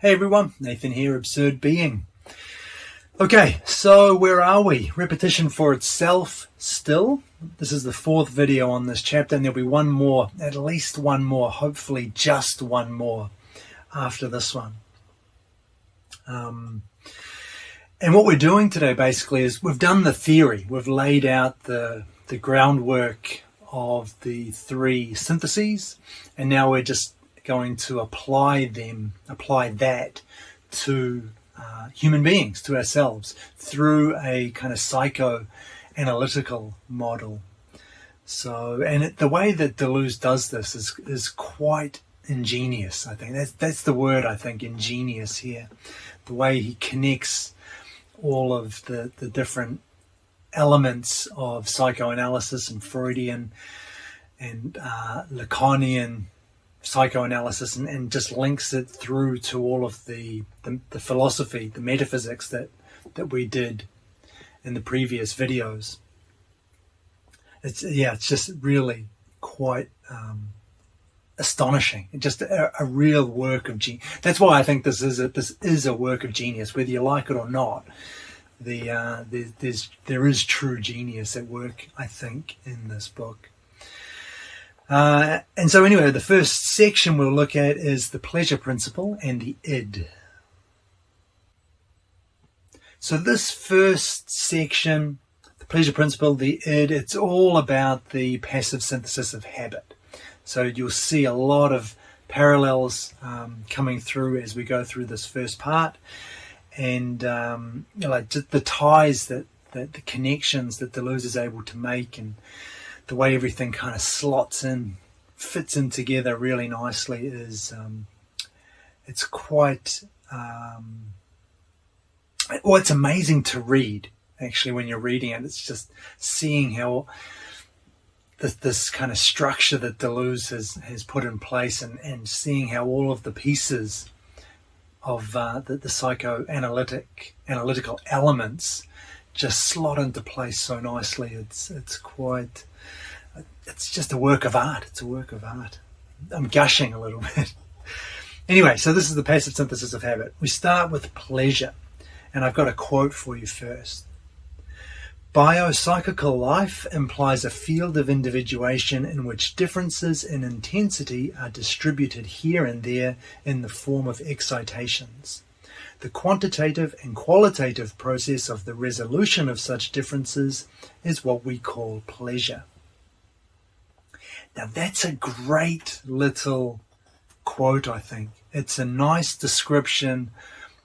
Hey everyone, Nathan here, Absurd Being. Okay, so where are we? Repetition for itself still. This is the fourth video on this chapter, and there'll be one more, at least one more, hopefully just one more after this one. And what we're doing today basically is we've done the theory. We've laid out the groundwork of the three syntheses, and now we're just going to apply that to human beings, to ourselves, through a kind of psychoanalytical model. So, and the way that Deleuze does this is quite ingenious. I think that's the word. I think ingenious here. The way he connects all of the different elements of psychoanalysis and Freudian and Lacanian psychoanalysis and just links it through to all of the philosophy, the metaphysics that we did in the previous videos. It's just really quite astonishing. Just a real work of genius. That's why I think this is a work of genius, whether you like it or not. There is true genius at work, I think, in this book. And so anyway, the first section we'll look at is the pleasure principle and the id. So this first section, the pleasure principle, the id, it's all about the passive synthesis of habit. So you'll see a lot of parallels coming through as we go through this first part, and the ties the connections that Deleuze is able to make, and the way everything kind of fits in together really nicely is, it's quite, it's amazing to read, actually, when you're reading it. It's just seeing how this kind of structure that Deleuze has put in place, and seeing how all of the pieces of the psychoanalytical elements just slot into place so nicely. It's just a work of art. It's a work of art. I'm gushing a little bit. Anyway, so this is the passive synthesis of habit. We start with pleasure, and I've got a quote for you first. Biopsychical life implies a field of individuation in which differences in intensity are distributed here and there in the form of excitations. The quantitative and qualitative process of the resolution of such differences is what we call pleasure. Now that's a great little quote, I think. It's a nice description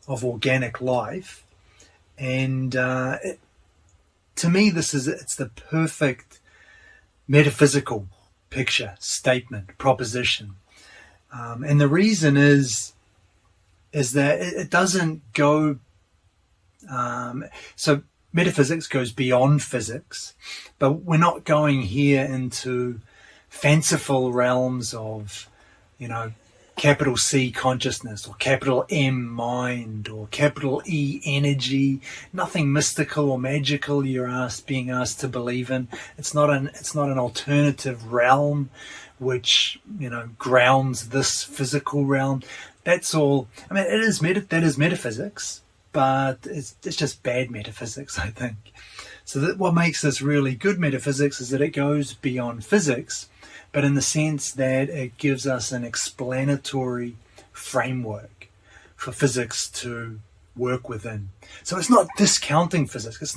of organic life, and to me it's the perfect metaphysical picture, statement, proposition. And the reason is that it doesn't go, so metaphysics goes beyond physics, but we're not going here into fanciful realms of, capital C consciousness or capital M mind or capital E energy. Nothing mystical or magical you're being asked to believe in. It's not an alternative realm which grounds this physical realm. That's all. I mean, that is metaphysics, but it's just bad metaphysics, I think. So what makes this really good metaphysics is that it goes beyond physics, but in the sense that it gives us an explanatory framework for physics to work within. So it's not discounting physics. It's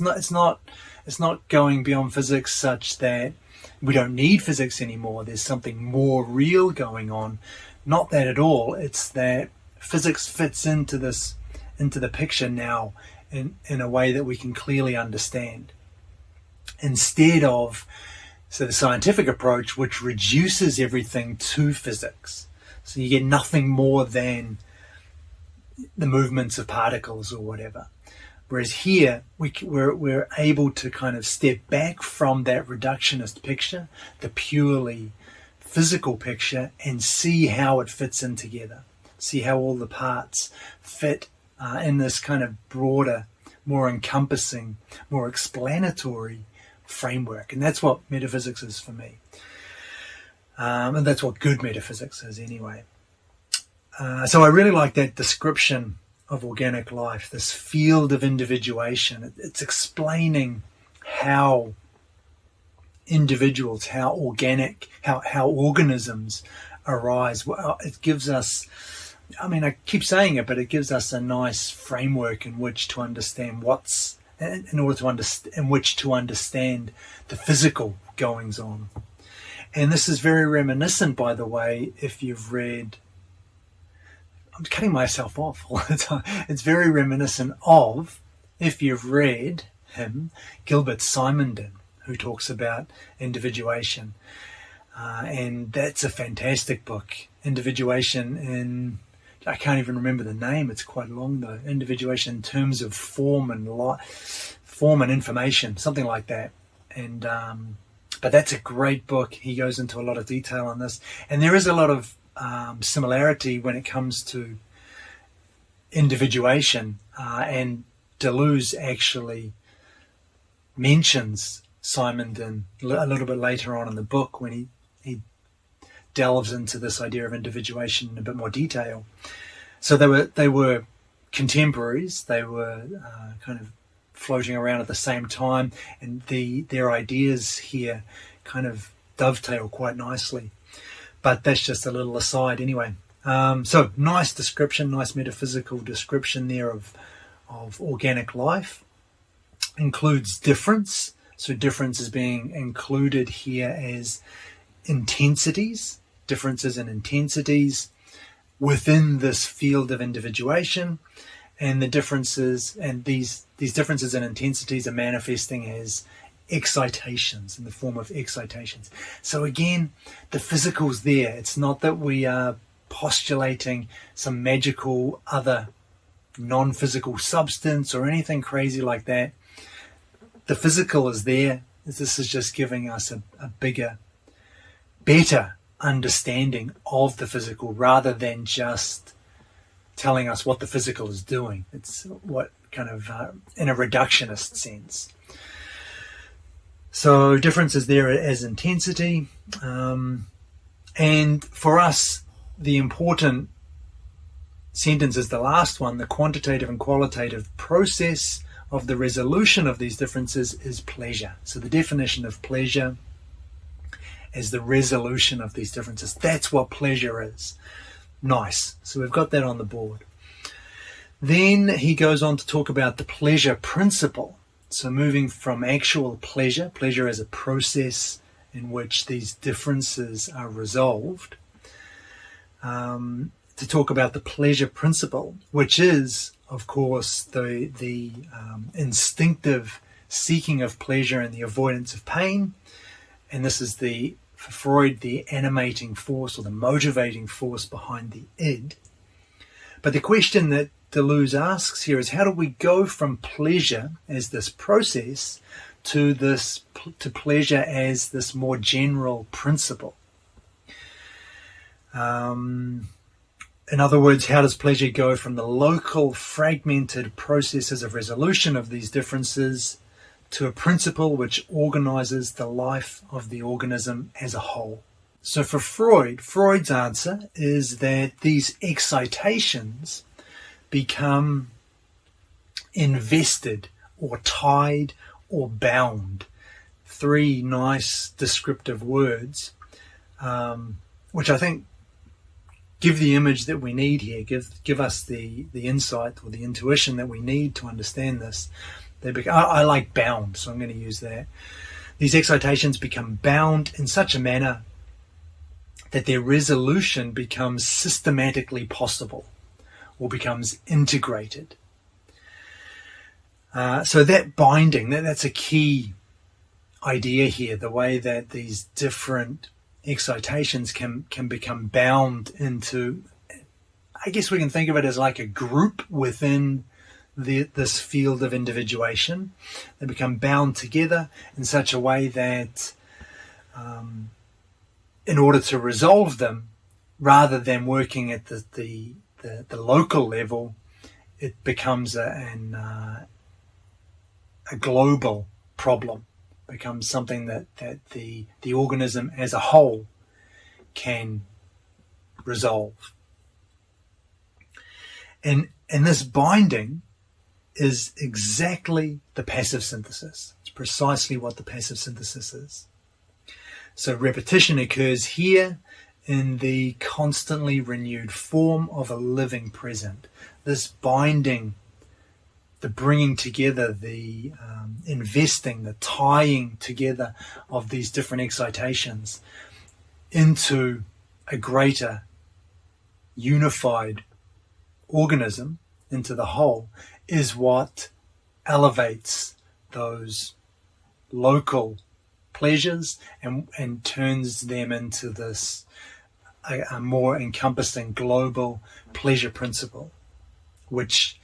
not going beyond physics such that we don't need physics anymore. There's something more real going on. Not that at all. It's that physics fits into the picture now in a way that we can clearly understand. Instead of the scientific approach, which reduces everything to physics. So you get nothing more than the movements of particles or whatever. Whereas here, we're able to kind of step back from that reductionist picture, the purely physical picture, and see how it fits in together. See how all the parts fit in this kind of broader, more encompassing, more explanatory framework. And that's what metaphysics is for me. And that's what good metaphysics is anyway. So I really like that description of organic life, this field of individuation. It's explaining how individuals, how organisms arise. Well, it gives us, I keep saying it, but it gives us a nice framework in which to understand in which to understand the physical goings on. And this is very reminiscent, by the way, if you've read, I'm cutting myself off all the time. It's very reminiscent of, if you've read him, Gilbert Simondon, who talks about individuation. And that's a fantastic book. Individuation in, I can't even remember the name, it's quite long though. Individuation in terms of form and information, something like that. And but that's a great book. He goes into a lot of detail on this. And there is a lot of similarity when it comes to individuation. And Deleuze actually mentions Simondon a little bit later on in the book when he delves into this idea of individuation in a bit more detail. So they were contemporaries. They were kind of floating around at the same time, and their ideas here kind of dovetail quite nicely. But that's just a little aside anyway. So nice description, nice metaphysical description there of organic life. Includes difference. So difference is being included here as intensities, differences in intensities within this field of individuation, and the differences, and these differences in intensities are manifesting as excitations, in the form of excitations. So again, the physical's there. It's not that we are postulating some magical other non-physical substance or anything crazy like that. The physical is there. This is just giving us a bigger, better understanding of the physical, rather than just telling us what the physical is doing. It's what kind of in a reductionist sense. So difference is there as intensity. And for us, the important sentence is the last one. The quantitative and qualitative process of the resolution of these differences is pleasure. So the definition of pleasure is the resolution of these differences. That's what pleasure is. Nice. So we've got that on the board. Then he goes on to talk about the pleasure principle. So moving from actual pleasure as a process in which these differences are resolved, to talk about the pleasure principle, which is, of course, the instinctive seeking of pleasure and the avoidance of pain. And this is for Freud, the animating force or the motivating force behind the id. But the question that Deleuze asks here is, how do we go from pleasure as this process to pleasure as this more general principle? In other words, how does pleasure go from the local fragmented processes of resolution of these differences to a principle which organizes the life of the organism as a whole? So for Freud's answer is that these excitations become invested or tied or bound. Three nice descriptive words, which I think give the image that we need here, give us the insight or the intuition that we need to understand this. I like bound, so I'm going to use that. These excitations become bound in such a manner that their resolution becomes systematically possible or becomes integrated. So that binding, that's a key idea here, the way that these different excitations can become bound into, I guess we can think of it as like a group within this field of individuation. They become bound together in such a way that in order to resolve them, rather than working at the local level, it becomes a global problem, becomes something that the organism as a whole can resolve. And this binding is exactly the passive synthesis. It's precisely what the passive synthesis is. So repetition occurs here in the constantly renewed form of a living present. This binding, the bringing together, the investing, the tying together of these different excitations into a greater unified organism, into the whole, is what elevates those local pleasures and turns them into this a more encompassing global pleasure principle, which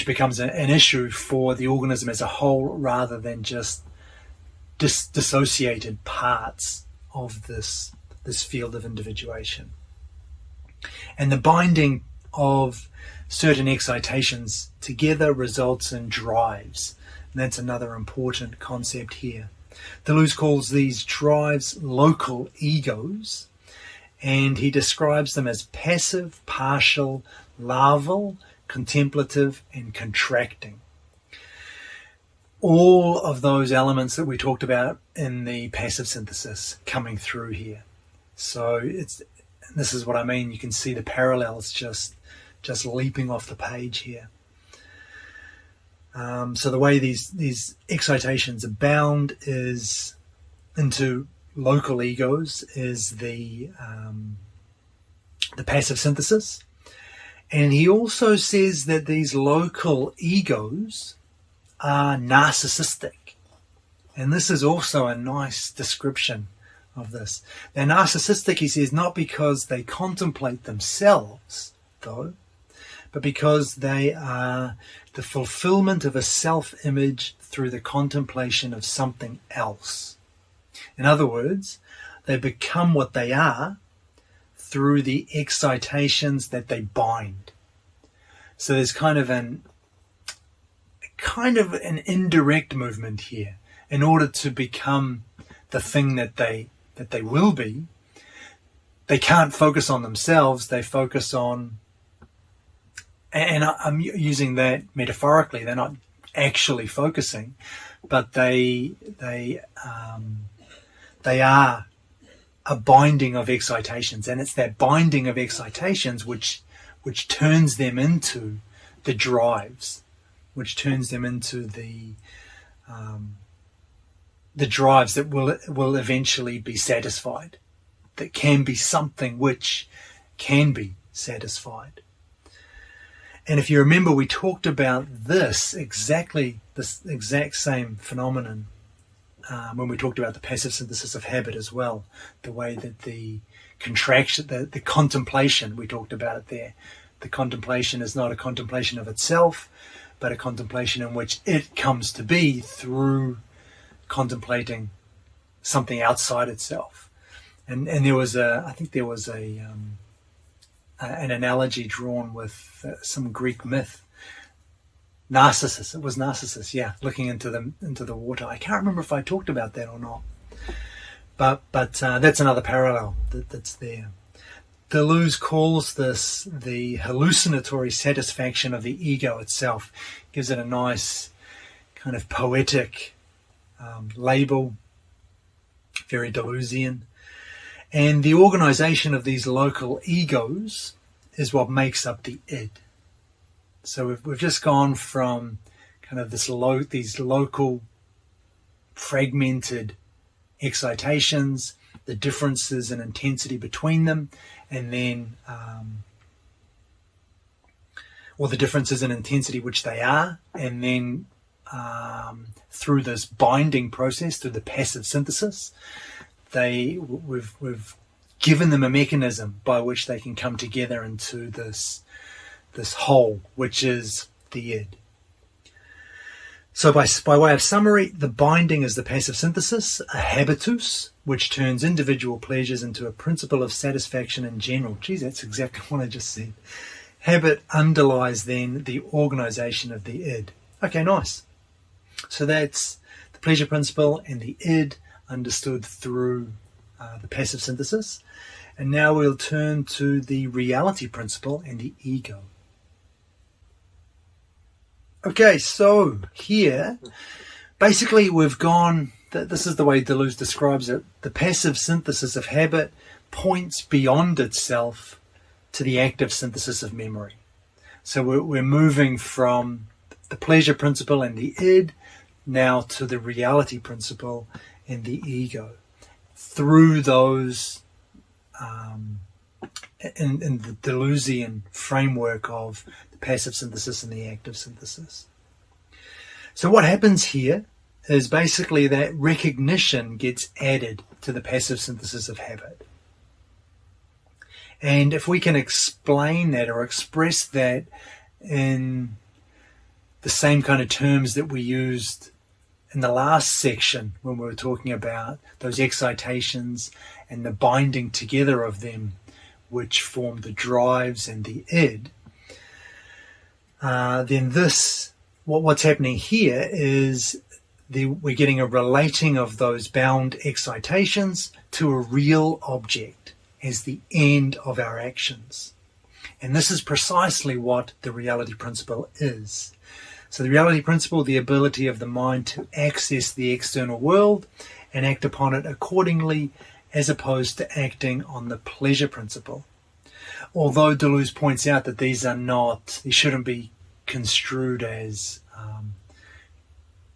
becomes an issue for the organism as a whole rather than just dissociated parts of this field of individuation. And the binding of certain excitations together results in drives. And that's another important concept here. Deleuze calls these drives local egos, and he describes them as passive, partial, larval, contemplative, and contracting. All of those elements that we talked about in the passive synthesis coming through here. So this is what I mean. You can see the parallels just leaping off the page here. So the way these excitations are bound is into local egos is the passive synthesis. And he also says that these local egos are narcissistic. And this is also a nice description of this. They're narcissistic, he says, not because they contemplate themselves, though, but because they are the fulfillment of a self-image through the contemplation of something else. In other words, they become what they are through the excitations that they bind. So there's kind of an indirect movement here. In order to become the thing that they will be, they can't focus on themselves. They focus on, and I'm using that metaphorically. They're not actually focusing, but they are a binding of excitations, and it's that binding of excitations which turns them into the drives, which turns them into the drives that will eventually be satisfied, that can be something which can be satisfied. And if you remember, we talked about this exact same phenomenon when we talked about the passive synthesis of habit as well, the way that the contraction, the contemplation, we talked about it there. The contemplation is not a contemplation of itself, but a contemplation in which it comes to be through contemplating something outside itself. And there was an analogy drawn with some Greek myth. Narcissus, it was Narcissus, yeah, looking into the water. I can't remember if I talked about that or not, but that's another parallel that's there. Deleuze calls this the hallucinatory satisfaction of the ego itself. Gives it a nice kind of poetic label, very Deleuzian. And the organization of these local egos is what makes up the id. So we've just gone from kind of these local fragmented excitations, the differences in intensity between them, and then or the differences in intensity which they are, and then through this binding process, through the passive synthesis, we've given them a mechanism by which they can come together into this whole, which is the id. So by way of summary, the binding is the passive synthesis, a habitus, which turns individual pleasures into a principle of satisfaction in general. Geez, that's exactly what I just said. Habit underlies then the organization of the id. Okay, nice. So that's the pleasure principle and the id understood through the passive synthesis. And now we'll turn to the reality principle and the ego. Okay, so here, basically we've gone, this is the way Deleuze describes it, the passive synthesis of habit points beyond itself to the active synthesis of memory. So we're moving from the pleasure principle and the id now to the reality principle and the ego through those in the Deleuzian framework of the passive synthesis and the active synthesis. So what happens here is basically that recognition gets added to the passive synthesis of habit. And if we can explain that or express that in the same kind of terms that we used in the last section when we were talking about those excitations and the binding together of them, which form the drives and the id, then what's happening here is we're getting a relating of those bound excitations to a real object as the end of our actions. And this is precisely what the reality principle is. So the reality principle, the ability of the mind to access the external world and act upon it accordingly, as opposed to acting on the pleasure principle. Although Deleuze points out that these shouldn't be construed as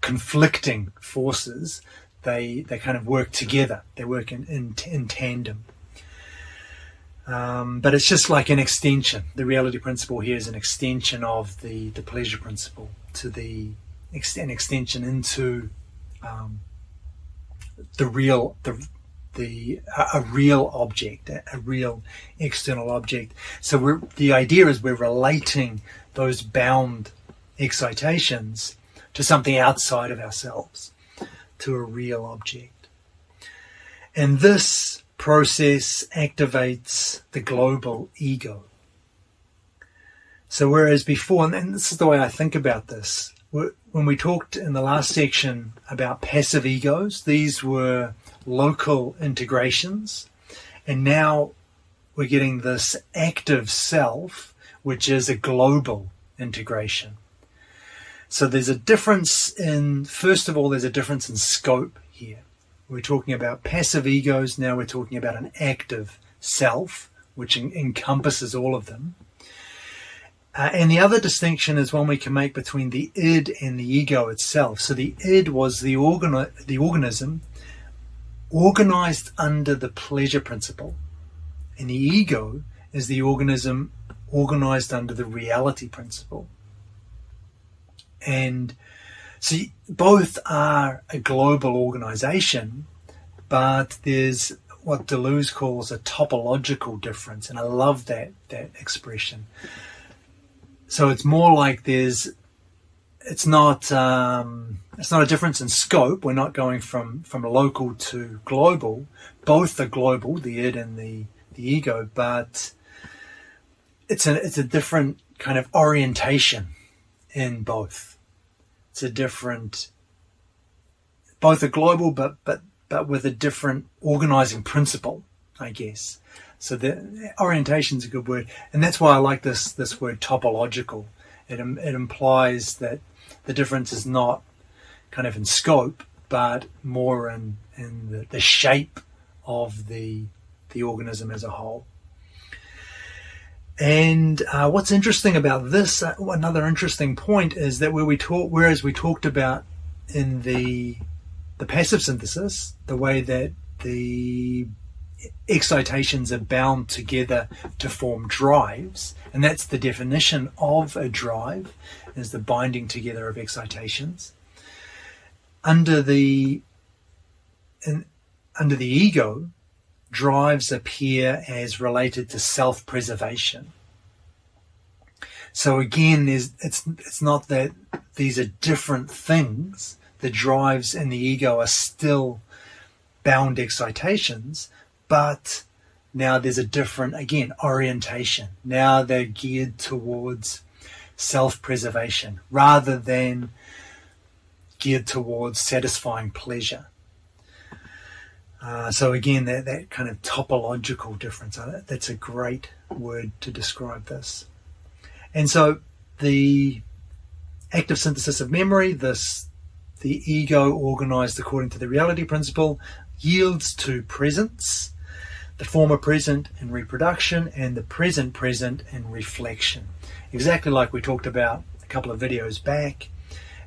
conflicting forces, they kind of work together. They work in tandem. But it's just like an extension. The reality principle here is an extension of the pleasure principle to an extension into a real object, a real external object. So the idea is we're relating those bound excitations to something outside of ourselves, to a real object. And this process activates the global ego. So whereas before, and this is the way I think about this, when we talked in the last section about passive egos, these were local integrations, and now we're getting this active self, which is a global integration. So there's a difference first of all, there's a difference in scope here. We're talking about passive egos, now we're talking about an active self, which encompasses all of them. And the other distinction is one we can make between the id and the ego itself. So the id was the organism organized under the pleasure principle, and the ego is the organism organized under the reality principle. And so both are a global organization, but there's what Deleuze calls a topological difference, and I love that expression. So it's more like it's not a difference in scope. We're not going from local to global. Both are global, the id and the ego, but it's a different kind of orientation in both. It's a different, both are global, but with a different organizing principle, I guess. So the orientation's a good word, and that's why I like this word topological. It implies that the difference is not kind of in scope, but more in the shape of the organism as a whole. And what's interesting about this, another interesting point, is that whereas we talked about in the passive synthesis, the way that the excitations are bound together to form drives, and that's the definition of a drive, is the binding together of excitations. Under the ego, drives appear as related to self-preservation. So again, it's not that these are different things. The drives and the ego are still bound excitations, but now there's a different, again, orientation. Now they're geared towards self-preservation rather than geared towards satisfying pleasure. So again, that kind of topological difference, that's a great word to describe this. And so the active synthesis of memory, the ego organized according to the reality principle, yields to presence, the former present in reproduction, and the present present in reflection. Exactly like we talked about a couple of videos back.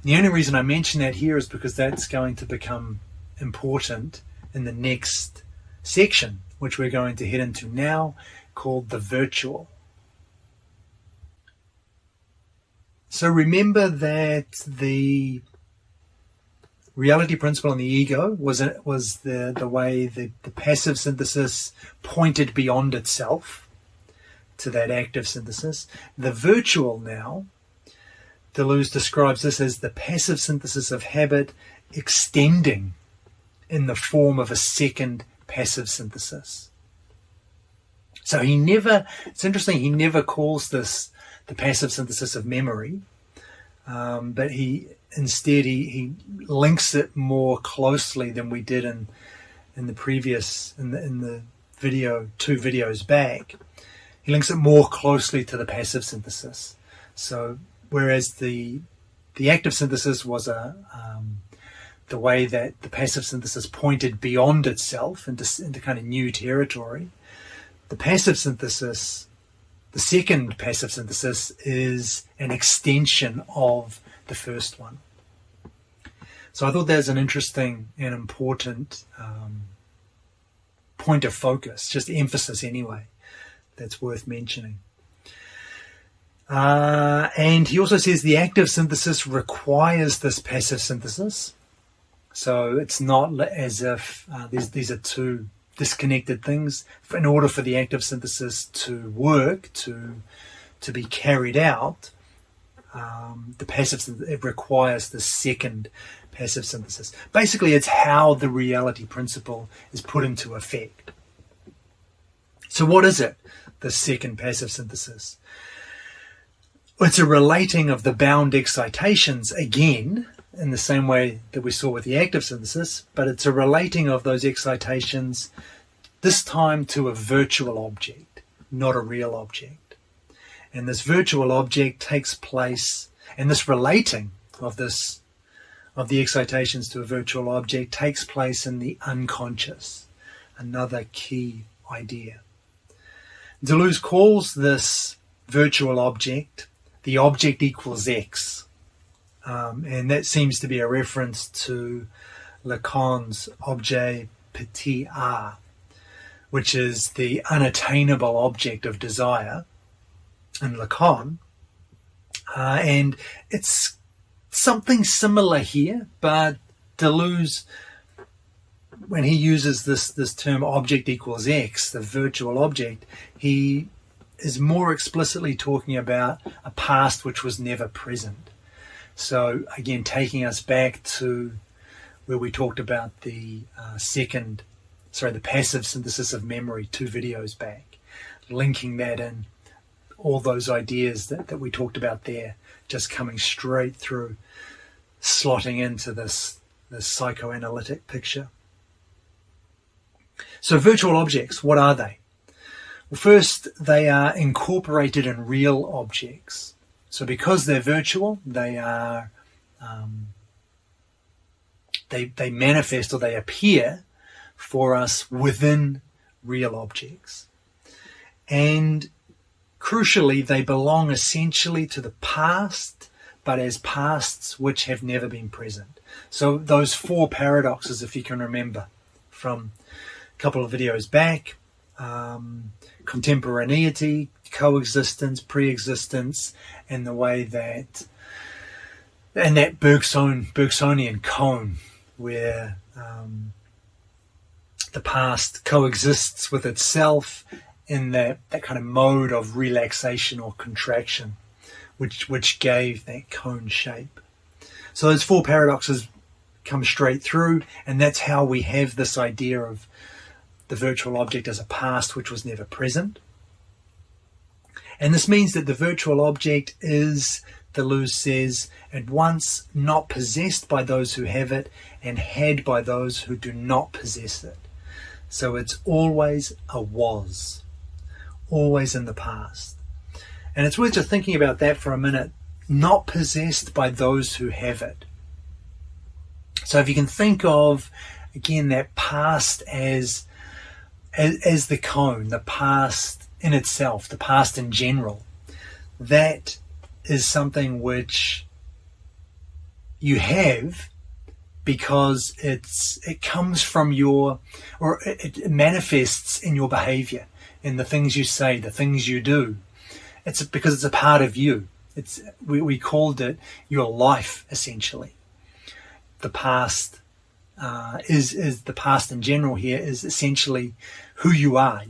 The only reason I mention that here is because that's going to become important in the next section, which we're going to head into now, called the virtual. So remember that the reality principle and the ego was the way the passive synthesis pointed beyond itself to that active synthesis. The virtual now, Deleuze describes this as the passive synthesis of habit extending in the form of a second passive synthesis. So it's interesting, he never calls this the passive synthesis of memory, but instead he links it more closely than we did in the video, 2 videos back. He links it more closely to the passive synthesis. So whereas the active synthesis was the way that the passive synthesis pointed beyond itself into kind of new territory, the passive synthesis, the second passive synthesis, is an extension of the first one. So I thought that's an interesting and important point of focus, just emphasis anyway, that's worth mentioning. And he also says the active synthesis requires this passive synthesis. So it's not as if these are two disconnected things. In order for the active synthesis to work, to be carried out, the passive synthesis, it requires the second passive synthesis. Basically, it's how the reality principle is put into effect. So what is it, the second passive synthesis? It's a relating of the bound excitations, again, in the same way that we saw with the active synthesis, but it's a relating of those excitations, this time to a virtual object, not a real object. And this virtual object takes place, and this relating of the excitations to a virtual object takes place in the unconscious, another key idea. Deleuze calls this virtual object the object equals X. And that seems to be a reference to Lacan's objet petit a, which is the unattainable object of desire in Lacan. And it's something similar here, but Deleuze, when he uses this term object equals X, the virtual object, he is more explicitly talking about a past which was never present. So again, taking us back to where we talked about the passive synthesis of memory 2 videos back, linking that in, all those ideas that we talked about there, just coming straight through, slotting into this psychoanalytic picture. So virtual objects, what are they? Well, first, they are incorporated in real objects. So because they're virtual, they are they manifest, or they appear for us within real objects. And crucially, they belong essentially to the past, but as pasts which have never been present. So those 4 paradoxes, if you can remember from a couple of videos back, contemporaneity, coexistence, pre-existence, and the way that Bergsonian cone, where the past coexists with itself in that kind of mode of relaxation or contraction, which gave that cone shape. So those 4 paradoxes come straight through, and that's how we have this idea of the virtual object as a past which was never present. And this means that the virtual object is, Deleuze says, at once not possessed by those who have it and had by those who do not possess it. So it's always a was, always in the past. And it's worth just thinking about that for a minute. not possessed by those who have it. So if you can think of, again, that past as the cone, the past in itself, the past in general, that is something which you have because it comes from it manifests in your behavior, in the things you say, the things you do. It's because it's a part of you. We called it your life, essentially. The past is the past in general here is essentially who you are,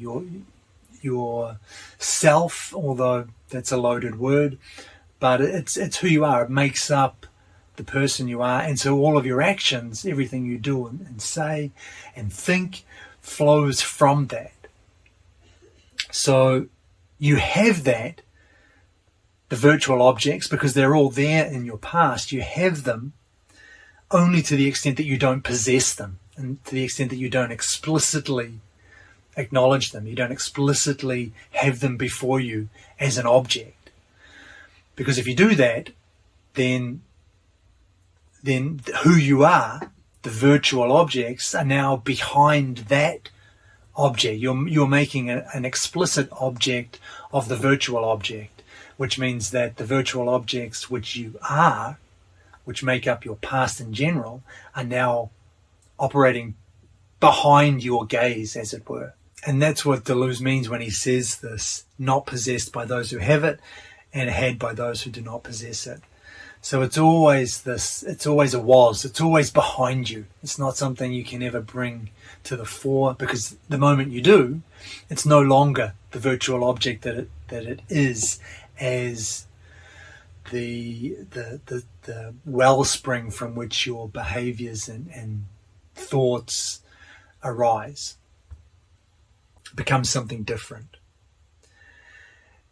your self, although that's a loaded word, but it's who you are. It makes up the person you are, and so all of your actions, everything you do and say and think, flows from that. So you have that, the virtual objects, because they're all there in your past. You have them only to the extent that you don't possess them, and to the extent that you don't explicitly acknowledge them. You don't explicitly have them before you as an object. Because if you do that, then who you are, the virtual objects, are now behind that object. You're making an explicit object of the virtual object, which means that the virtual objects which you are, which make up your past in general, are now operating behind your gaze, as it were. And that's what Deleuze means when he says this: not possessed by those who have it, and had by those who do not possess it. So it's always it's always behind you. It's not something you can ever bring to the fore, because the moment you do, it's no longer the virtual object that it is, as the wellspring from which your behaviors and thoughts arise. It becomes something different.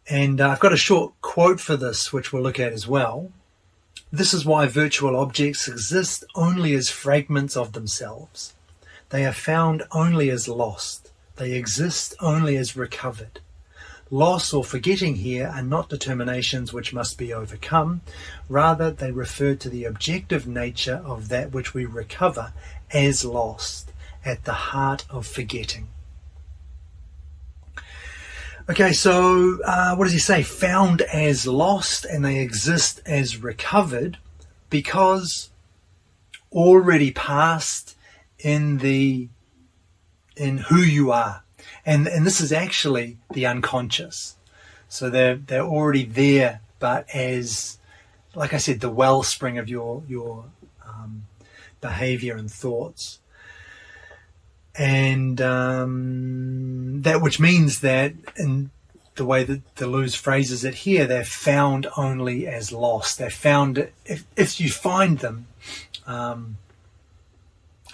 And I've got a short quote for this, which we'll look at as well. This is why virtual objects exist only as fragments of themselves. They are found only as lost. They exist only as recovered. Loss or forgetting here are not determinations which must be overcome. Rather, they refer to the objective nature of that which we recover as lost, at the heart of forgetting. Okay, so what does he say? Found as lost, and they exist as recovered, because already past in who you are. And this is actually the unconscious. So they're already there, but as, like I said, the wellspring of your behavior and thoughts. And that which means that, in the way that Deleuze phrases it here, they're found only as lost. They're found, if you find them, or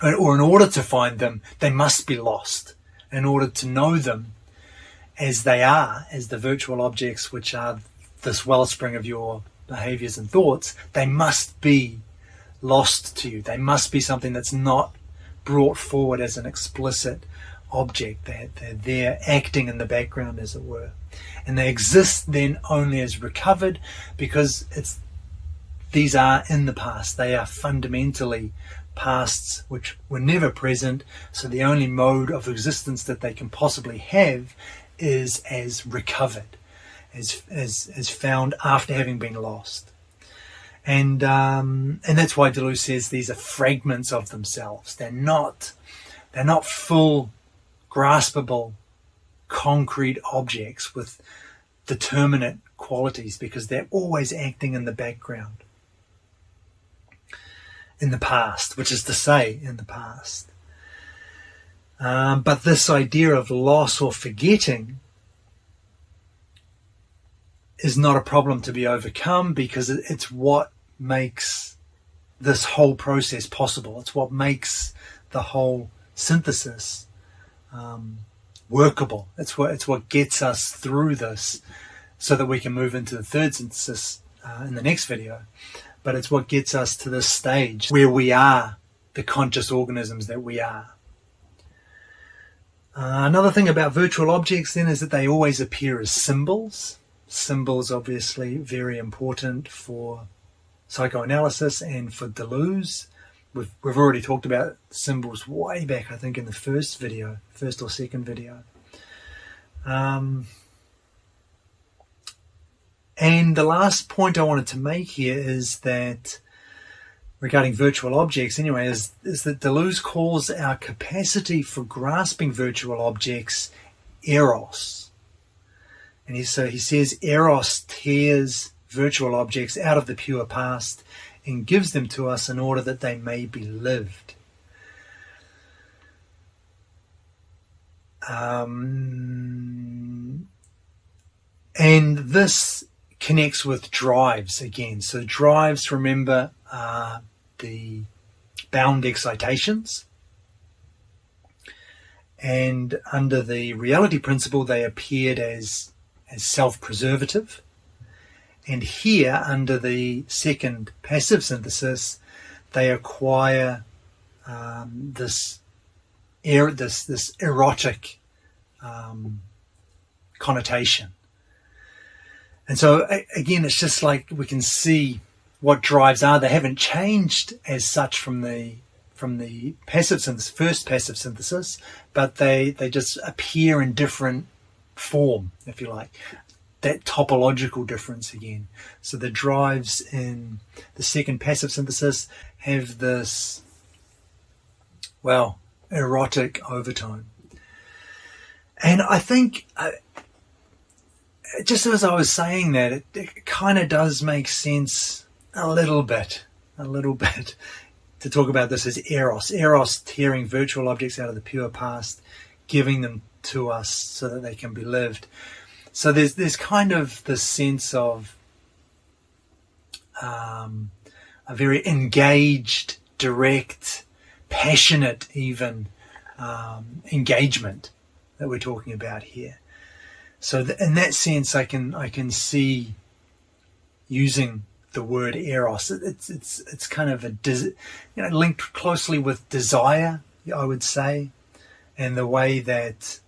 in order to find them, they must be lost. In order to know them as they are, as the virtual objects which are this wellspring of your behaviors and thoughts, they must be lost to you. They must be something that's not brought forward as an explicit object. They're there acting in the background, as it were. And they exist then only as recovered, because these are in the past. They are fundamentally pasts which were never present, so the only mode of existence that they can possibly have is as recovered, as found after having been lost. And that's why Deleuze says these are fragments of themselves. They're not full, graspable, concrete objects with determinate qualities, because they're always acting in the background, in the past, which is to say, in the past. But this idea of loss or forgetting is not a problem to be overcome, because it's what makes this whole process possible. It's what makes the whole synthesis workable. It's what gets us through this, so that we can move into the third synthesis in the next video. But it's what gets us to this stage where we are the conscious organisms that we are. Another thing about virtual objects then is that they always appear as symbols. Symbols obviously very important for psychoanalysis and for Deleuze. We've already talked about symbols way back, I think, in the first or second video. And the last point I wanted to make here is that, regarding virtual objects anyway, is that Deleuze calls our capacity for grasping virtual objects Eros. And he says Eros tears virtual objects out of the pure past and gives them to us in order that they may be lived. And this connects with drives again. So drives, remember, are the bound excitations. And under the reality principle, they appeared as self-preservative. And here, under the second passive synthesis, they acquire this erotic connotation. And so, again, it's just like we can see what drives are. They haven't changed as such from the passive synthesis, first passive synthesis, but they just appear in different form, if you like. That topological difference again. So the drives in the second passive synthesis have this, erotic overtone. And I think, just as I was saying that, it kind of does make sense a little bit to talk about this as Eros tearing virtual objects out of the pure past, giving them to us so that they can be lived. So there's kind of this sense of a very engaged, direct, passionate even engagement that we're talking about here. So in that sense, I can see using the word Eros. It's kind of linked closely with desire, I would say, and the way that.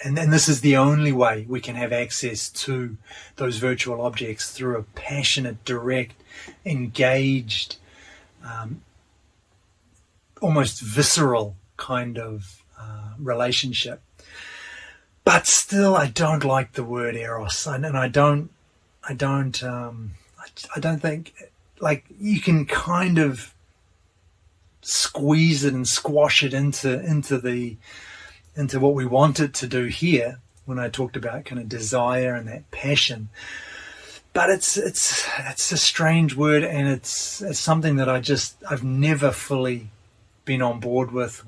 And this is the only way we can have access to those virtual objects, through a passionate, direct, engaged, almost visceral kind of relationship. But still, I don't like the word Eros, and I don't think, like, you can kind of squeeze it and squash it into what we want it to do here when I talked about kind of desire and that passion. But it's a strange word, and it's something that I've never fully been on board with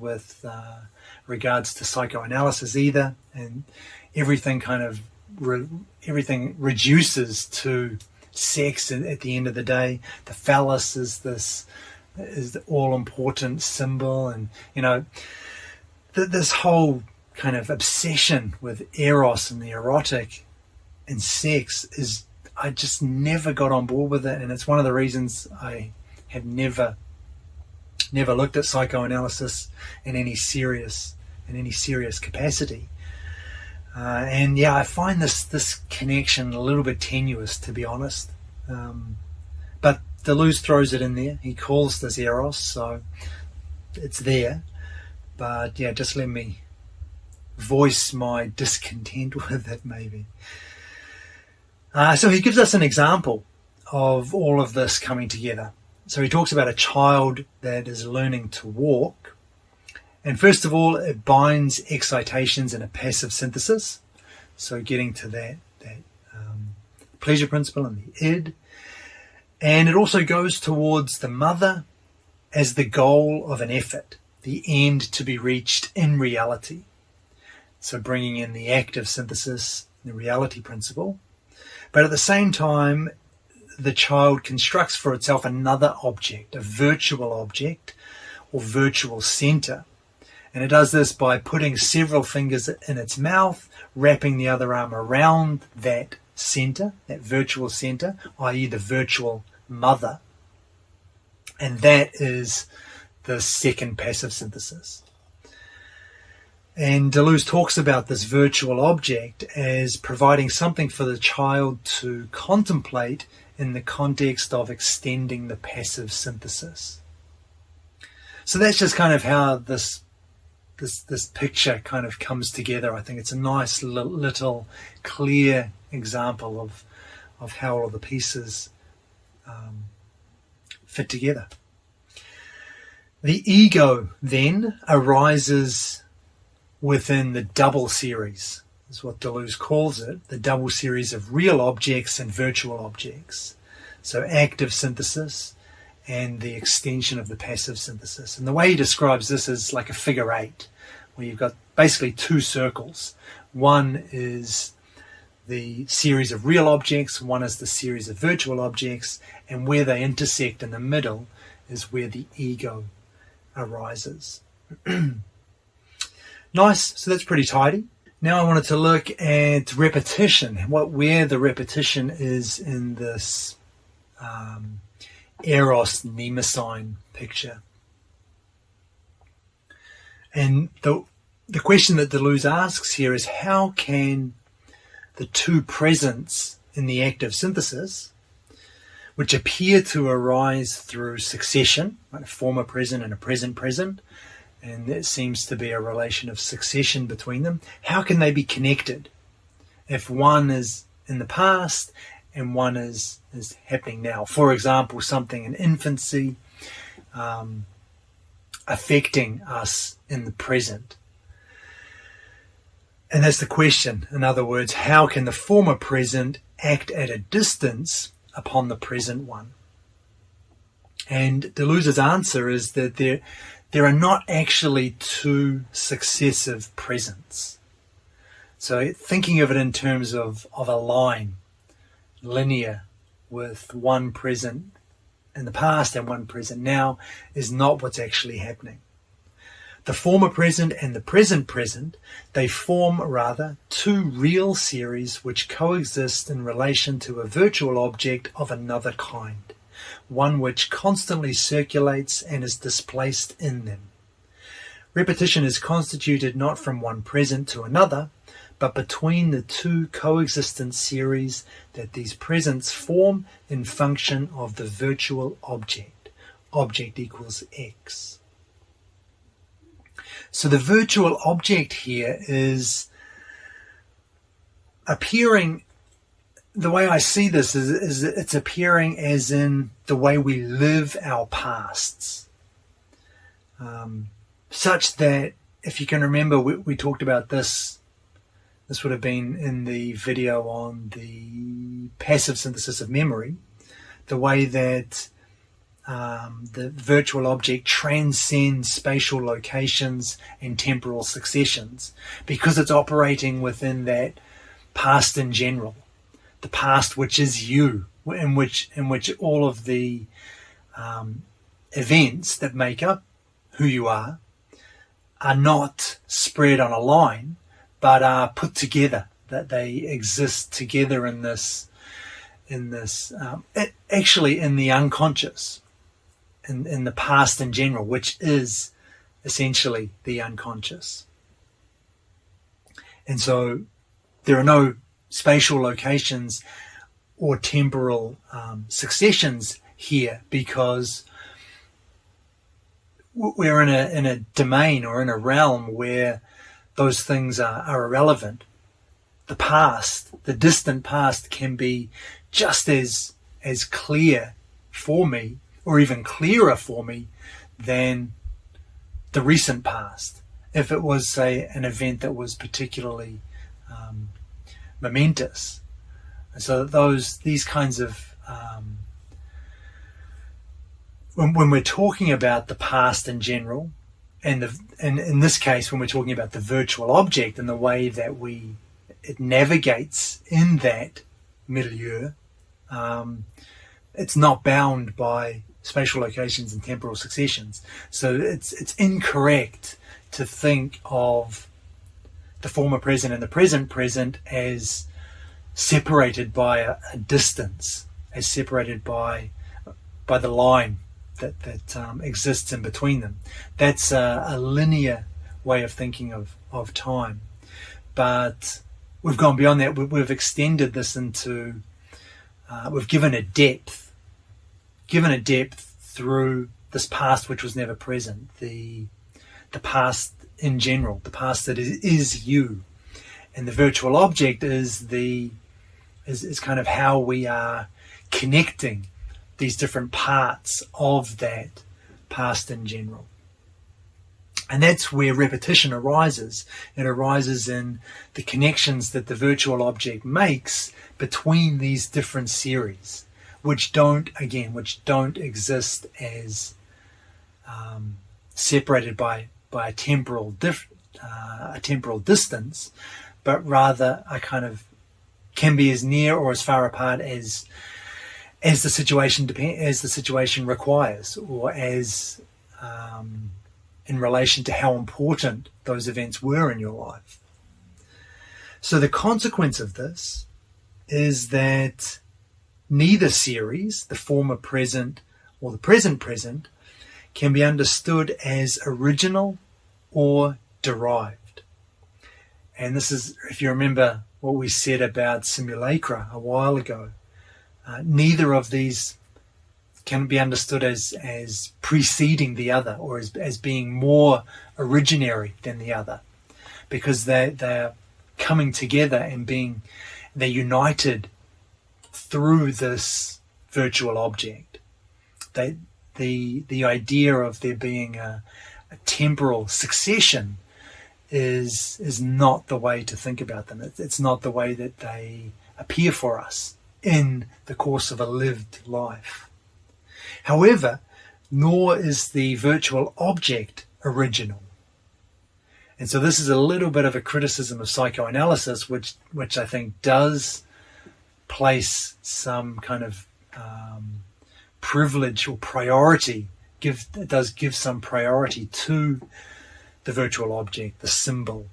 regards to psychoanalysis either, and everything kind of everything reduces to sex at the end of the day. The phallus is the all important symbol, and this whole kind of obsession with Eros and the erotic and sex I just never got on board with it, and it's one of the reasons I have never looked at psychoanalysis in any serious capacity. I find this connection a little bit tenuous, to be honest. But Deleuze throws it in there. He calls this Eros, so it's there. But just let me voice my discontent with it, maybe. So he gives us an example of all of this coming together. So he talks about a child that is learning to walk. And first of all, it binds excitations in a passive synthesis. So getting to that pleasure principle and the id. And it also goes towards the mother as the goal of an effort, the end to be reached in reality. So bringing in the active synthesis, the reality principle. But at the same time, the child constructs for itself another object, a virtual object or virtual center. And it does this by putting several fingers in its mouth, wrapping the other arm around that center, that virtual center, i.e. the virtual mother. And that is the second passive synthesis. And Deleuze talks about this virtual object as providing something for the child to contemplate in the context of extending the passive synthesis. So that's just kind of how this picture kind of comes together. I think it's a nice little clear example of how all the pieces fit together. The ego then arises within the double series, is what Deleuze calls it, the double series of real objects and virtual objects. So active synthesis and the extension of the passive synthesis. And the way he describes this is like a figure eight, where you've got basically two circles. One is the series of real objects, one is the series of virtual objects, and where they intersect in the middle is where the ego arises. Nice, so that's pretty tidy. Now I wanted to look at repetition, where the repetition is in this Eros Mnemosyne picture. And the question that Deleuze asks here is, how can the two presents in the active synthesis, which appear to arise through succession, like a former present and a present present, and there seems to be a relation of succession between them, how can they be connected if one is in the past and one is happening now? For example, something in infancy affecting us in the present. And that's the question. In other words, how can the former present act at a distance upon the present one? And Deleuze's answer is that there are not actually two successive presents. So thinking of it in terms of a line, linear, with one present in the past and one present now, is not what's actually happening. The former present and the present present, they form rather two real series which coexist in relation to a virtual object of another kind, one which constantly circulates and is displaced in them. Repetition is constituted not from one present to another, but between the two coexistent series that these presents form in function of the virtual object. Object equals X. So the virtual object here is appearing, the way I see this is it's appearing as in the way we live our pasts. Such that, if you can remember, we talked about this would have been in the video on the passive synthesis of memory, the way that the virtual object transcends spatial locations and temporal successions, because it's operating within that past in general, the past which is you, in which all of the events that make up who you are not spread on a line, but are put together, that they exist together in this actually in the unconscious, in the past in general, which is essentially the unconscious. And so there are no spatial locations or temporal successions here, because we're in a domain or in a realm where those things are irrelevant. The past, the distant past, can be just as clear for me, or even clearer for me, than the recent past, if it was, say, an event that was particularly momentous. And so these kinds of when we're talking about the past in general, and in this case, when we're talking about the virtual object and the way that it navigates in that milieu, it's not bound by spatial locations and temporal successions. So it's incorrect to think of the former present and the present present as separated by a distance, as separated by the line that exists in between them. That's a linear way of thinking of time. But we've gone beyond that. We've extended this into, we've given a depth through this past which was never present, the past in general, the past that is you. And the virtual object is kind of how we are connecting these different parts of that past in general. And that's where repetition arises. It arises in the connections that the virtual object makes between these different series, which don't exist as separated by a temporal distance, but rather a kind of can be as near or as far apart as the situation requires, or as in relation to how important those events were in your life. So the consequence of this is that neither series, the former present or the present present, can be understood as original or derived. And this is, if you remember what we said about simulacra a while ago, neither of these can be understood as preceding the other, or as being more originary than the other, because they're coming together and they're united through this virtual object. The idea of there being a temporal succession is not the way to think about them. It's not the way that they appear for us in the course of a lived life. However, nor is the virtual object original. And so this is a little bit of a criticism of psychoanalysis, which I think does place some kind of privilege or priority, does give some priority to the virtual object, the symbol.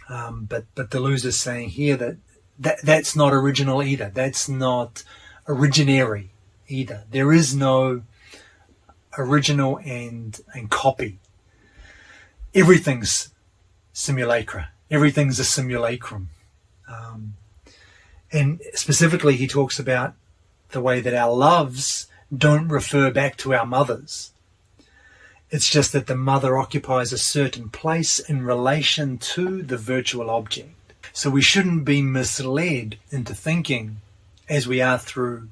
But Deleuze is saying here that's not original either. That's not originary either. There is no original and copy. Everything's simulacra. Everything's a simulacrum. And specifically, he talks about the way that our loves don't refer back to our mothers. It's just that the mother occupies a certain place in relation to the virtual object. So we shouldn't be misled into thinking, as we are through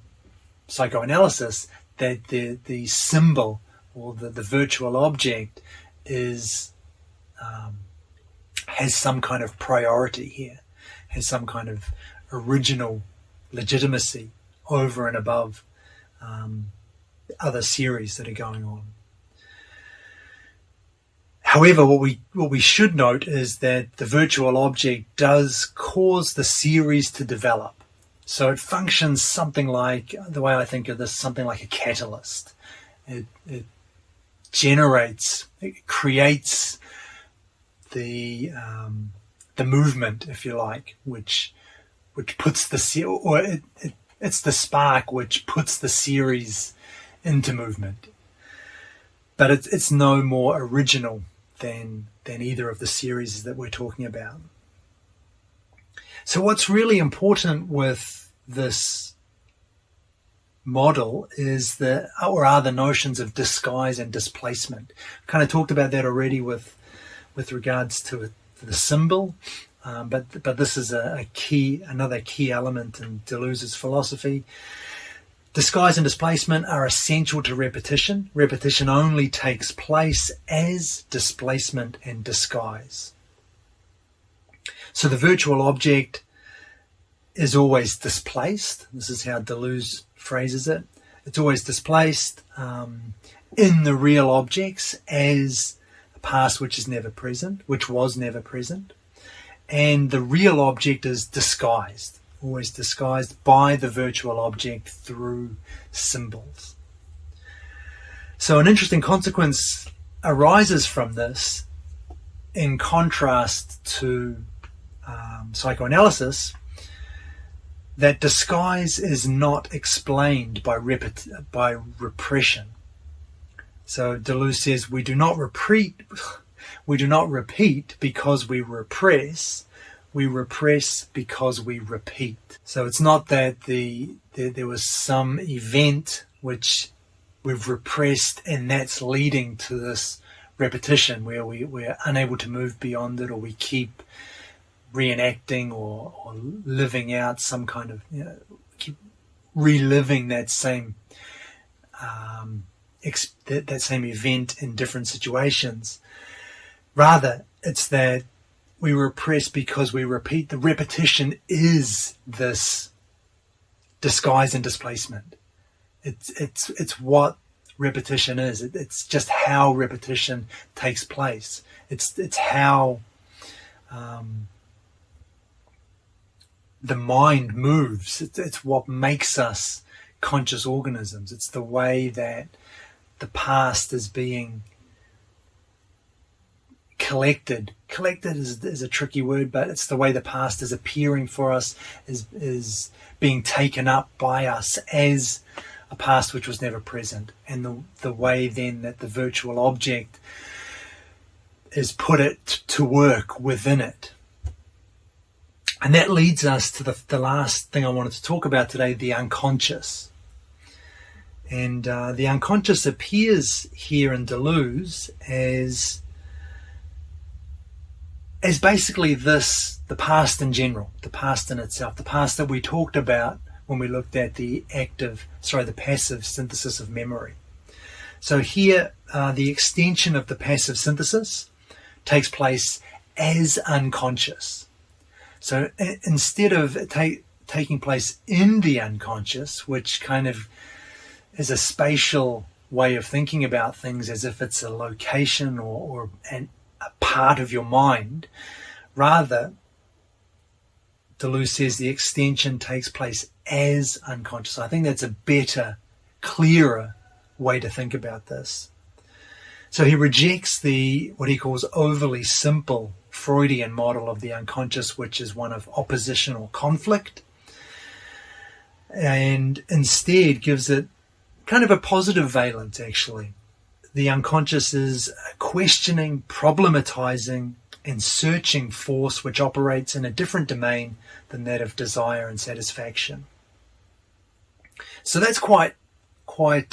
psychoanalysis, that the symbol or the virtual object has some kind of priority here, has some kind of original legitimacy over and above other series that are going on. However, what we should note is that the virtual object does cause the series to develop. So it functions something like, the way I think of this, something like a catalyst. It generates, it creates the movement, if you like, which puts it's the spark which puts the series into movement. But it's no more original than either of the series that we're talking about. So what's really important with this model is are the notions of disguise and displacement. Kind of talked about that already with regards to the symbol, but this is another key element in Deleuze's philosophy. Disguise and displacement are essential to repetition. Repetition only takes place as displacement and disguise. So the virtual object is always displaced. This is how Deleuze phrases it. It's always displaced in the real objects as a past which was never present. And the real object is disguised, always disguised by the virtual object through symbols. So an interesting consequence arises from this, in contrast to psychoanalysis, that disguise is not explained by repression. So Deleuze says we do not We do not repeat because we repress. We repress because we repeat. So it's not that there was some event which we've repressed and that's leading to this repetition where we're unable to move beyond it, or we keep reenacting or living out some kind of, keep reliving that same that same event in different situations. Rather, it's that we repress because we repeat. The repetition is this disguise and displacement. It's what repetition is. It's just how repetition takes place. It's how the mind moves. It's what makes us conscious organisms. It's the way that the past is being collected. Collected is a tricky word, but it's the way the past is appearing for us, is being taken up by us as a past which was never present, and the way then that the virtual object is put it to work within it. And that leads us to the last thing I wanted to talk about today, the unconscious. And the unconscious appears here in Deleuze as basically the past in general, the past in itself, the past that we talked about when we looked at the passive synthesis of memory. So here, the extension of the passive synthesis takes place as unconscious. So instead of taking place in the unconscious, which kind of is a spatial way of thinking about things as if it's a location or a part of your mind, rather, Deleuze says the extension takes place as unconscious. I think that's a better, clearer way to think about this. So he rejects what he calls overly simple Freudian model of the unconscious, which is one of opposition or conflict, and instead gives it kind of a positive valence, actually. The unconscious is a questioning, problematizing, and searching force which operates in a different domain than that of desire and satisfaction. So that's quite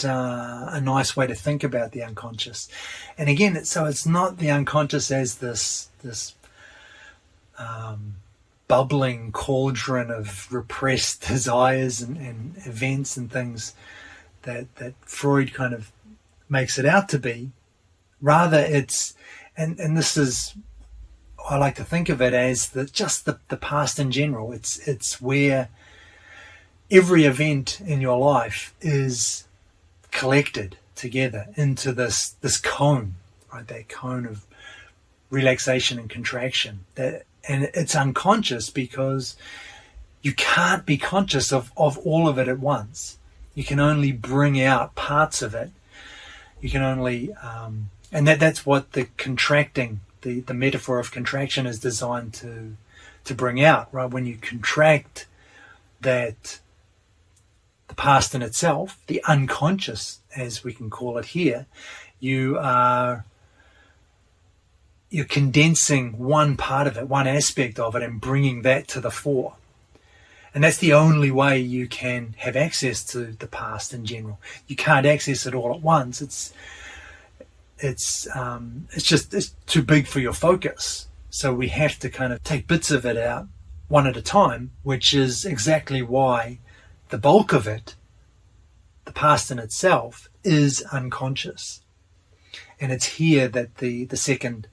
a nice way to think about the unconscious. And again, it's not the unconscious as this bubbling cauldron of repressed desires and events and things that Freud kind of makes it out to be. Rather, it's and this is, I like to think of it as the past in general. It's where every event in your life is collected together into this cone, right? That cone of relaxation and contraction. And it's unconscious because you can't be conscious of all of it at once. You can only bring out parts of it. You can only, and that's what the contracting, the metaphor of contraction is designed to bring out, right? When you contract that, the past in itself, the unconscious, as we can call it here, you're condensing one part of it, one aspect of it, and bringing that to the fore. And that's the only way you can have access to the past in general. You can't access it all at once. It's too big for your focus. So we have to kind of take bits of it out one at a time, which is exactly why the bulk of it, the past in itself, is unconscious. And it's here that the second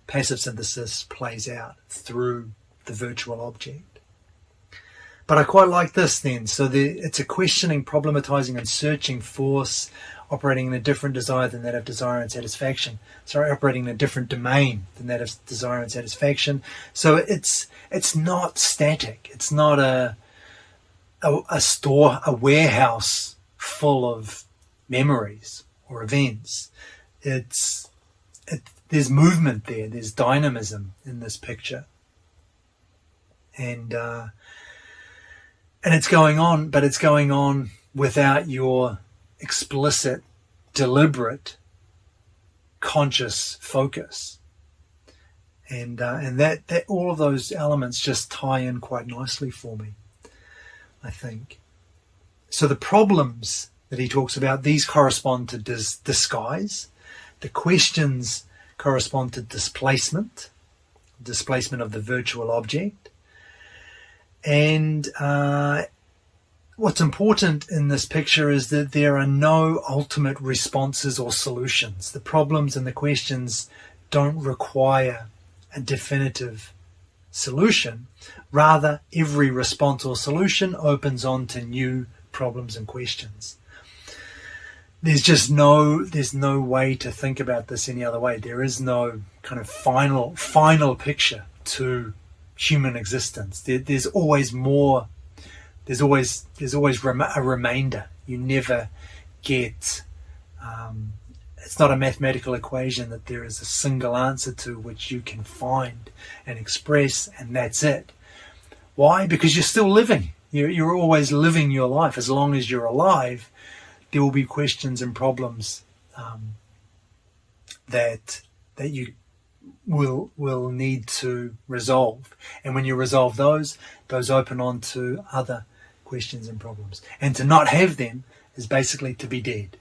passive synthesis plays out through the virtual object. But I quite like this then. So it's a questioning, problematizing, and searching force operating in a different desire than that of desire and satisfaction. Sorry, operating in a different domain than that of desire and satisfaction. So it's not static. It's not a store, a warehouse full of memories or events. There's movement there. There's dynamism in this picture. And it's going on, but it's going on without your explicit, deliberate, conscious focus. and that all of those elements just tie in quite nicely for me, I think. So the problems that he talks about, these correspond to disguise. The questions correspond to displacement of the virtual object. And what's important in this picture is that there are no ultimate responses or solutions. The problems and the questions don't require a definitive solution. Rather, every response or solution opens on to new problems and questions. There's no way to think about this any other way. There is no kind of final picture to human existence. There's always more. There's always a remainder. You never get. It's not a mathematical equation that there is a single answer to which you can find and express, and that's it. Why? Because you're still living. You're always living your life. As long as you're alive, there will be questions and problems that you will need to resolve. And when you resolve those open on to other questions and problems. And to not have them is basically to be dead.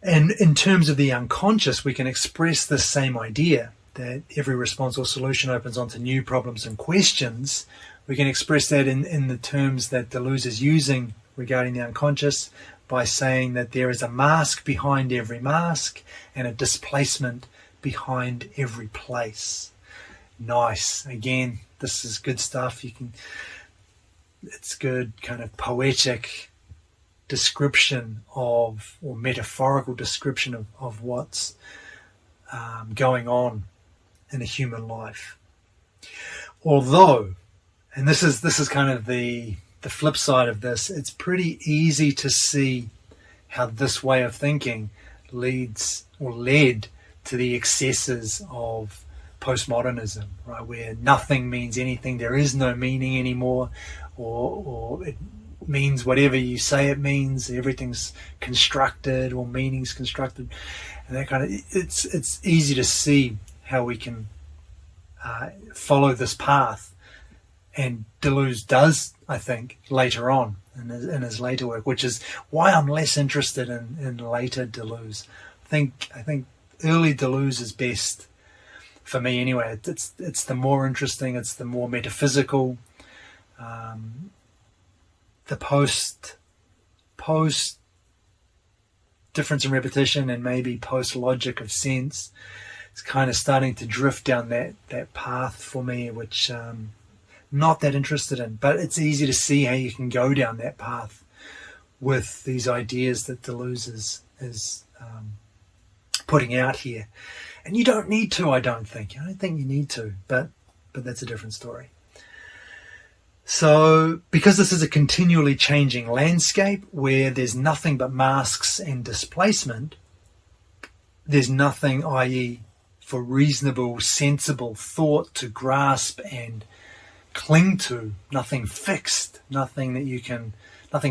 And in terms of the unconscious, we can express this same idea that every response or solution opens onto new problems and questions. We can express that in the terms that Deleuze is using regarding the unconscious by saying that there is a mask behind every mask and a displacement behind every place. Nice. Again, this is good stuff. It's good kind of poetic description of, or metaphorical description of what's going on in a human life. Although, and this is kind of the flip side of this, it's pretty easy to see how this way of thinking led to the excesses of postmodernism, right? Where nothing means anything, there is no meaning anymore, or it means whatever you say it means, everything's constructed or meaning's constructed, and that kind of, it's easy to see how we can follow this path. And Deleuze does, I think, later on in his later work, which is why I'm less interested in later Deleuze. I think early Deleuze is best for me anyway. It's the more interesting, it's the more metaphysical. The post difference in repetition and maybe post logic of sense is kind of starting to drift down that path for me, which not that interested in, but it's easy to see how you can go down that path with these ideas that Deleuze is putting out here. And you don't need to, I don't think you need to, but that's a different story. So, because this is a continually changing landscape where there's nothing but masks and displacement, there's nothing, i.e., for reasonable, sensible thought to grasp and cling to, nothing fixed, nothing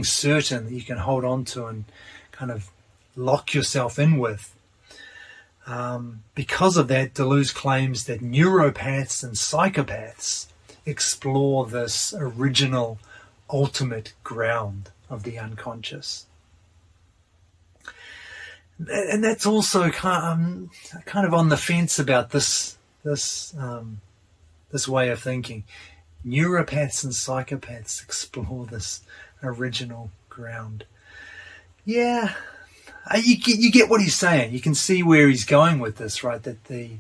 certain that you can hold on to and kind of lock yourself in with. Because of that, Deleuze claims that neuropaths and psychopaths explore this original, ultimate ground of the unconscious. And that's also kind of on the fence about this way of thinking. Neuropaths and psychopaths explore this original ground. Yeah, you get what he's saying. You can see where he's going with this, right? That the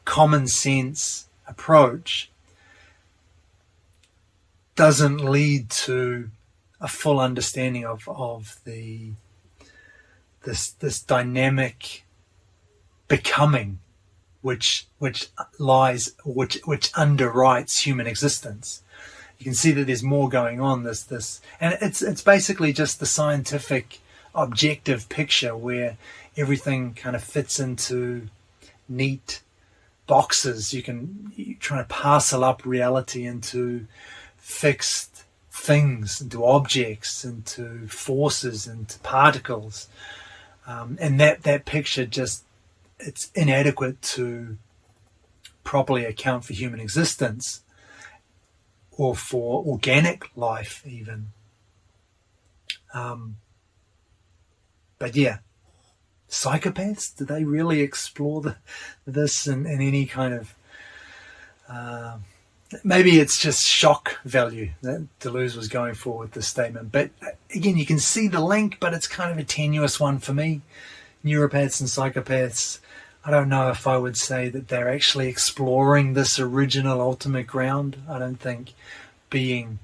common sense approach doesn't lead to a full understanding of this dynamic becoming which underwrites human existence. You can see that there's more going on. And it's basically just the scientific objective picture where everything kind of fits into neat boxes. You're trying to parcel up reality into fixed things, into objects, into forces, into particles, and that picture just, it's inadequate to properly account for human existence or for organic life even. But yeah, psychopaths, do they really explore this in any kind of... maybe it's just shock value that Deleuze was going for with this statement. But again, you can see the link, but it's kind of a tenuous one for me. Neuropaths and psychopaths, I don't know if I would say that they're actually exploring this original ultimate ground. I don't think being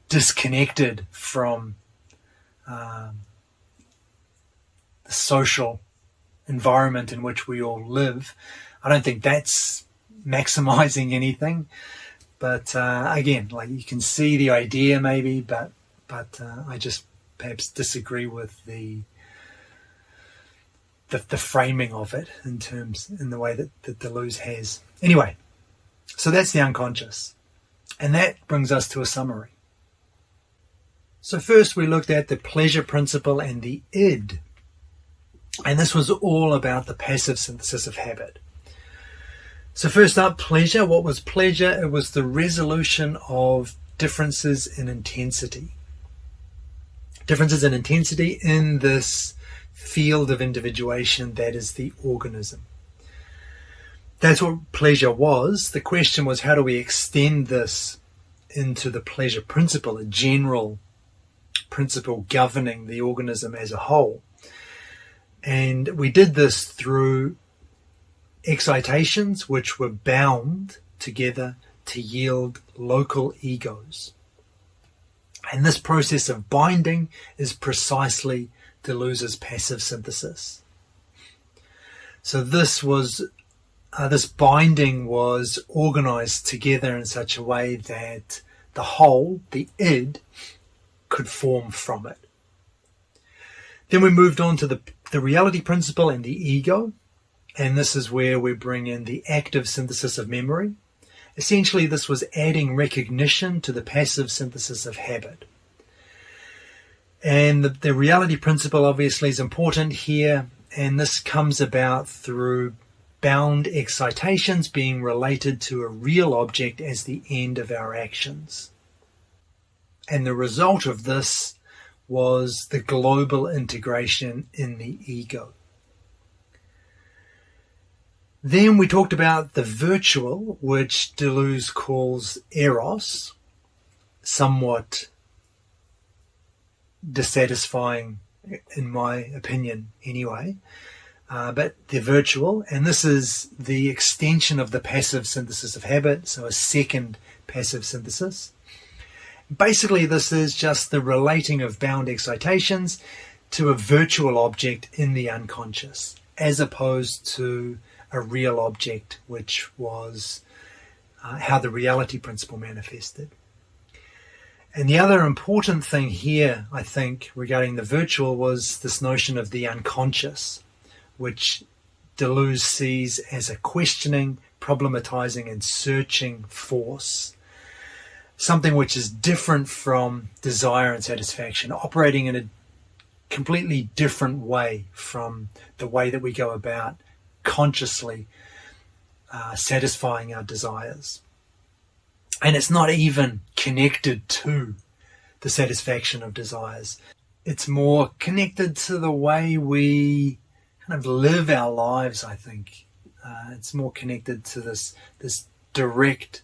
disconnected from the social environment in which we all live, I don't think that's maximizing anything. But again, like, you can see the idea maybe, but I just perhaps disagree with the framing of it in the way that Deleuze has. Anyway, so that's the unconscious. And that brings us to a summary. So first we looked at the pleasure principle and the id. And this was all about the passive synthesis of habit. So first up, pleasure. What was pleasure? It was the resolution of differences in intensity. Differences in intensity in this field of individuation that is the organism. That's what pleasure was. The question was, how do we extend this into the pleasure principle, a general principle governing the organism as a whole? And we did this through excitations which were bound together to yield local egos. And this process of binding is precisely Deleuze's passive synthesis. So this binding was organized together in such a way that the whole, the id, could form from it. Then we moved on to the reality principle and the ego, and this is where we bring in the active synthesis of memory. Essentially, this was adding recognition to the passive synthesis of habit. And the reality principle obviously is important here, and this comes about through bound excitations being related to a real object as the end of our actions. And the result of this was the global integration in the ego. Then we talked about the virtual, which Deleuze calls Eros, somewhat dissatisfying in my opinion anyway, but the virtual, and this is the extension of the passive synthesis of habit, so a second passive synthesis. Basically, this is just the relating of bound excitations to a virtual object in the unconscious, as opposed to a real object, which was how the reality principle manifested. And the other important thing here, I think, regarding the virtual was this notion of the unconscious, which Deleuze sees as a questioning, problematizing, and searching force. Something which is different from desire and satisfaction, operating in a completely different way from the way that we go about consciously satisfying our desires. And it's not even connected to the satisfaction of desires. It's more connected to the way we kind of live our lives, I think. It's more connected to this direct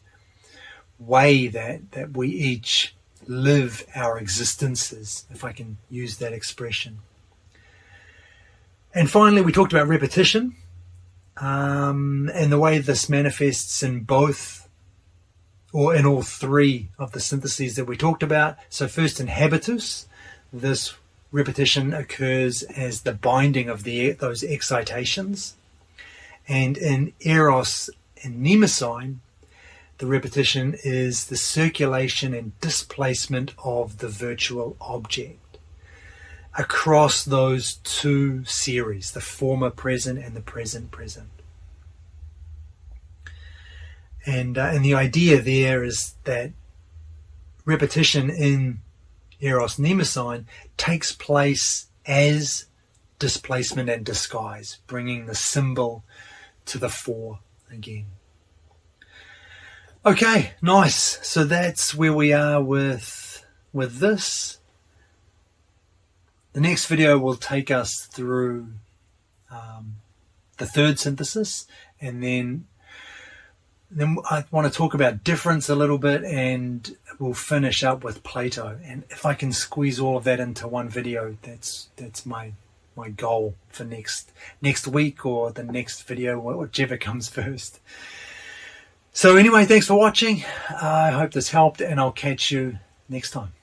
way that we each live our existences, if I can use that expression. And finally, we talked about repetition and the way this manifests in both, or in all three of the syntheses that we talked about. So first in habitus, this repetition occurs as the binding of those excitations. And in Eros and Mnemosyne, the repetition is the circulation and displacement of the virtual object across those two series, the former present and the present present. And the idea there is that repetition in Eros Mnemosyne takes place as displacement and disguise, bringing the symbol to the fore again. Okay, nice. So that's where we are with this. The next video will take us through the third synthesis, and then I want to talk about difference a little bit, and we'll finish up with Plato. And if I can squeeze all of that into one video, that's my goal for next week or the next video, whichever comes first. So anyway, thanks for watching. I hope this helped, and I'll catch you next time.